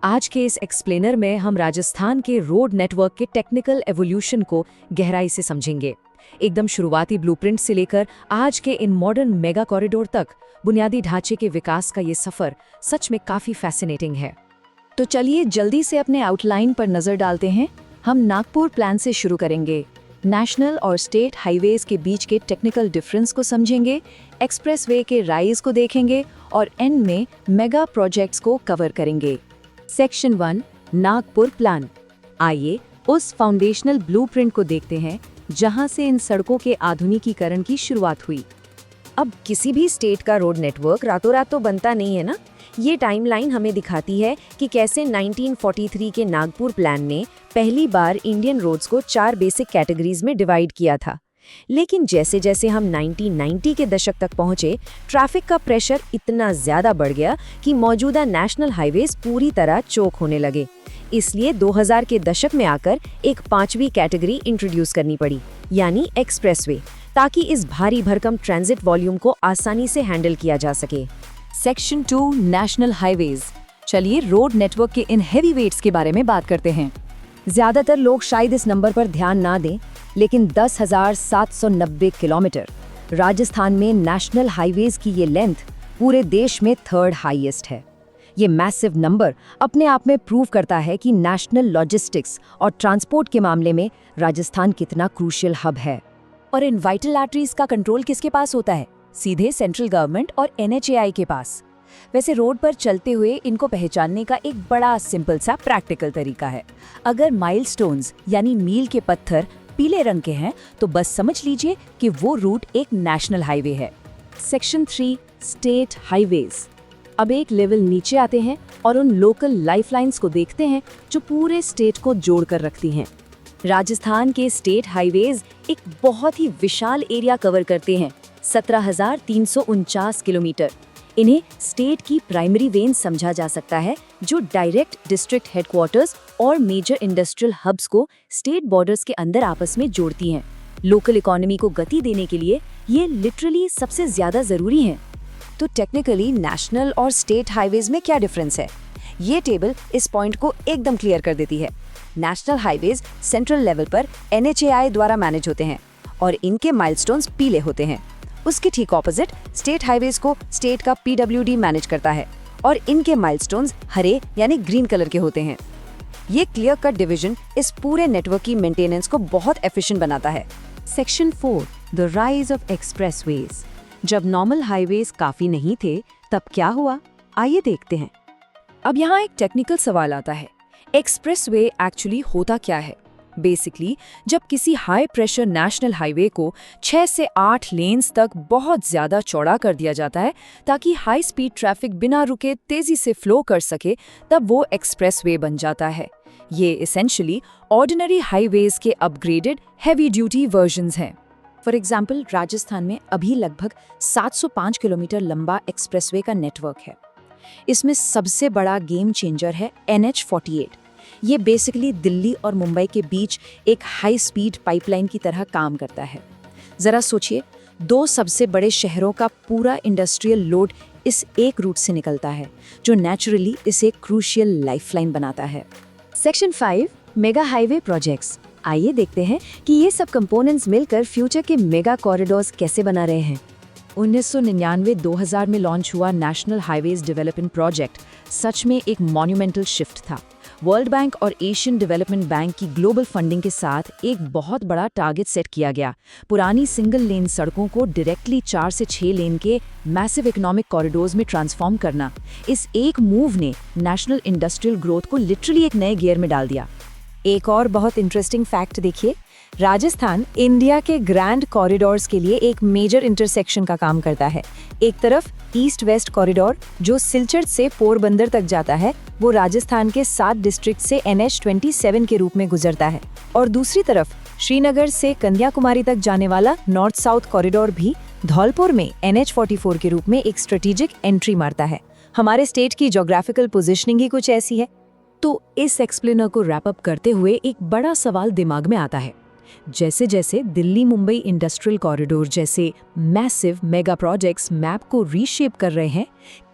आज के इस एक्सप्लेनर में हम राजस्थान के रोड नेटवर्क के टेक्निकल एवोल्यूशन को गहराई से समझेंगे। एकदम शुरुआती ब्लूप्रिंट से लेकर आज के इन मॉडर्न मेगा कॉरिडोर तक बुनियादी ढांचे के विकास का ये सफर सच में काफी फैसिनेटिंग है। तो चलिए जल्दी से अपने आउटलाइन पर नजर डालते हैं। हम नागपुर प्लान से शुरू करेंगे, नेशनल और स्टेट हाईवेज के बीच के टेक्निकल डिफरेंस को समझेंगे, एक्सप्रेसवे के राइज को देखेंगे और एंड में मेगा प्रोजेक्ट्स को कवर करेंगे। Section 1, Nagpur plan. आइए उस फाउंडेशनल ब्लूप्रिंट को देखते हैं जहां से इन सड़कों के आधुनिकीकरण की शुरुआत हुई। अब किसी भी स्टेट का रोड नेटवर्क रातों रात तो बनता नहीं है ना। ये टाइमलाइन हमें दिखाती है कि कैसे 1943 के नागपुर प्लान ने पहली बार इंडियन रोड्स को 4 बेसिक कैटेगरीज में डिवाइड किया था। लेकिन जैसे जैसे हम 1990 के दशक तक पहुंचे, ट्रैफिक का प्रेशर इतना ज्यादा बढ़ गया कि मौजूदा नेशनल हाईवेज पूरी तरह चोक होने लगे। इसलिए 2000 के दशक में आकर एक 5वीं कैटेगरी इंट्रोड्यूस करनी पड़ी, यानी एक्सप्रेसवे, ताकि इस भारी भरकम ट्रांजिट वॉल्यूम को आसानी से हैंडल किया जा सके। Section 2, national highways. चलिए रोड नेटवर्क के इन हेवी वेट्स के बारे में बात करते हैं। ज्यादातर लोग शायद इस नंबर पर ध्यान ना दें, लेकिन 10,790 किलोमीटर राजस्थान में नेशनल हाईवेज की ये लेंथ पूरे देश में 3rd हाईएस्ट है। ये मैसिव नंबर अपने आप में प्रूव करता है कि नेशनल लॉजिस्टिक्स और ट्रांसपोर्ट के मामले में राजस्थान कितना क्रूशियल हब है। और इन वाइटल आर्टरीज का कंट्रोल किसके पास होता है? सीधे सेंट्रल गवर्नमेंट और NHAI के पास। वैसे रोड पर चलते हुए इनको पहचानने का एक बड़ा सिंपल सा प्रैक्टिकल तरीका है। अगर माइलस्टोन्स यानी मील के पत्थर पीले रंग के हैं तो बस समझ लीजिए कि वो रूट एक नेशनल हाईवे है। Section 3, state highways. अब एक लेवल नीचे आते हैं और उन लोकल लाइफलाइंस को देखते हैं जो पूरे स्टेट को जोड़कर रखती हैं। राजस्थान के स्टेट हाईवेज एक बहुत ही विशाल एरिया कवर करते हैं, 17,349 किलोमीटर। इन्हें स्टेट की प्राइमरी वेन समझा जा सकता है, जो डायरेक्ट डिस्ट्रिक्ट हेडक्वार्टर्स और मेजर इंडस्ट्रियल हब्स को स्टेट बॉर्डर्स के अंदर आपस में जोड़ती हैं। लोकल इकोनॉमी को गति देने के लिए ये लिटरली सबसे ज्यादा जरूरी हैं। तो टेक्निकली नेशनल और स्टेट हाईवेज में क्या डिफरेंस है? ये टेबल इस पॉइंट को एकदम क्लियर कर देती है। नेशनल हाईवेज सेंट्रल लेवल पर NHAI द्वारा मैनेज होते हैं और इनके माइलस्टोन्स पीले होते हैं। उसके ठीक ऑपोजिट स्टेट हाईवेज को स्टेट का PWD मैनेज करता है और इनके माइलस्टोन्स हरे यानी ग्रीन कलर के होते हैं। ये क्लियर कट डिवीजन इस पूरे नेटवर्क की मेंटेनेंस को बहुत एफिशिएंट बनाता है। Section 4, the rise of expressways. जब नॉर्मल हाईवेज काफी नहीं थे तब क्या हुआ, आइए देखते हैं। अब यहाँ एक टेक्निकल सवाल आता है, एक्सप्रेसवे एक्चुअली होता क्या है? बेसिकली जब किसी हाई प्रेशर नेशनल हाईवे को 6 से 8 लेन्स तक बहुत ज्यादा चौड़ा कर दिया जाता है ताकि हाई स्पीड ट्रैफिक बिना रुके तेजी से फ्लो कर सके, तब वो एक्सप्रेसवे बन जाता है। ये एसेंशियली ऑर्डिनरी हाईवेज के अपग्रेडेड हैवी ड्यूटी वर्जन्स हैं। फॉर एग्जाम्पल, राजस्थान में अभी लगभग 705 किलोमीटर लंबा एक्सप्रेसवे का नेटवर्क है। इसमें सबसे बड़ा गेम चेंजर है NH48। ये बेसिकली दिल्ली और मुंबई के बीच एक हाई स्पीड पाइपलाइन की तरह काम करता है। जरा सोचिए, 2 सबसे बड़े शहरों का पूरा इंडस्ट्रियल लोड इस एक रूट से निकलता है, जो नेचुरली इसे क्रूशियल लाइफलाइन बनाता है। Section 5, mega highway projects. आइए देखते हैं कि ये सब कंपोनेंट्स मिलकर फ्यूचर के मेगा कॉरिडोर्स कैसे बना रहे हैं। 1999-2000 में लॉन्च हुआ नेशनल हाईवेज डेवलपमेंट प्रोजेक्ट सच में एक मॉन्यूमेंटल शिफ्ट था। वर्ल्ड बैंक और एशियन डेवलपमेंट बैंक की ग्लोबल फंडिंग के साथ एक बहुत बड़ा टारगेट सेट किया गया, पुरानी सिंगल लेन सड़कों को डायरेक्टली 4 से 6 लेन के मैसिव इकोनॉमिक कॉरिडोर्स में ट्रांसफॉर्म करना। इस एक मूव ने नेशनल इंडस्ट्रियल ग्रोथ को लिटरली एक नए गियर में डाल दिया। एक और बहुत इंटरेस्टिंग फैक्ट देखिए, राजस्थान इंडिया के ग्रैंड कॉरिडोर्स के लिए एक मेजर इंटरसेक्शन का काम करता है। एक तरफ ईस्ट वेस्ट कॉरिडोर जो सिलचर से पोरबंदर तक जाता है, वो राजस्थान के 7 डिस्ट्रिक्ट से NH27 के रूप में गुजरता है, और दूसरी तरफ श्रीनगर से कन्याकुमारी तक जाने वाला नॉर्थ साउथ कॉरिडोर भी धौलपुर में NH44 के रूप में एक स्ट्रेटेजिक एंट्री मारता है। हमारे स्टेट की ज्योग्राफिकल पोजीशनिंग ही कुछ ऐसी है। तो इस एक्सप्लेनर को रैप अप करते हुए एक बड़ा सवाल दिमाग में आता है, जैसे जैसे दिल्ली मुंबई इंडस्ट्रियल कॉरिडोर जैसे मैसिव मेगा प्रोजेक्ट्स मैप को रीशेप कर रहे हैं,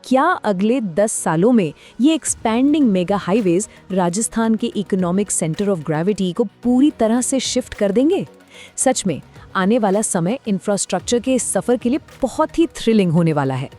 क्या अगले 10 सालों में ये एक्सपैंडिंग मेगा हाईवेज राजस्थान के इकोनॉमिक सेंटर ऑफ ग्रेविटी को पूरी तरह से शिफ्ट कर देंगे? सच में आने वाला समय इंफ्रास्ट्रक्चर के इस सफर के लिए बहुत ही थ्रिलिंग होने वाला है।